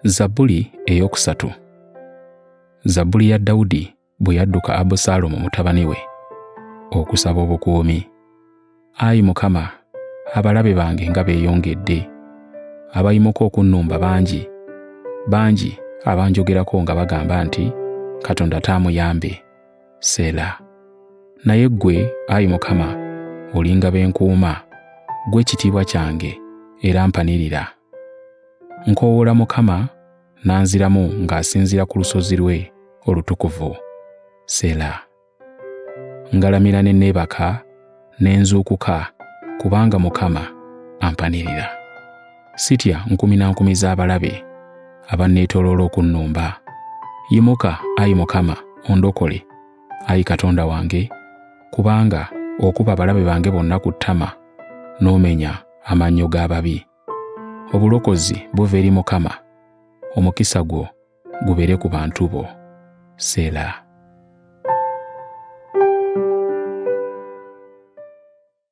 Zabbuli eyokusatu. Zabbuli ya Dawudi bwe yadduka Abusaalomu mutabani we okusaba obukuumi. Ayi Mukama, abalabe bange nga beeyongedde, abayimuka okunnumba bangi, bangi abanjogerako nga bagamba nti Katonda taamuyambe. Seera. Naye ggwe, Ayi Mukama, olinga benkuuma, ggwe kitiibwa kyange era mpanirira. Nkoowoola Mukama nanziramu ng'asinziira ku lusozi lwe olutukuvu. Seera. Ngalamira ne neebaka ne nzuukuka kubanga Mukama ampanirira. Sitya nkumi na nkumi z'abalabe abanneetooloola okunnumba. Yimuka, Ayi Mukama, ondokole, Ayi Katonda wange, kubanga okuba abalabe bange bonna ku ttama n'omenya amannyo g'ababi. Obulokozi buva eri Mukama, omukisa gwo gubeere ku bantu bo. Seera.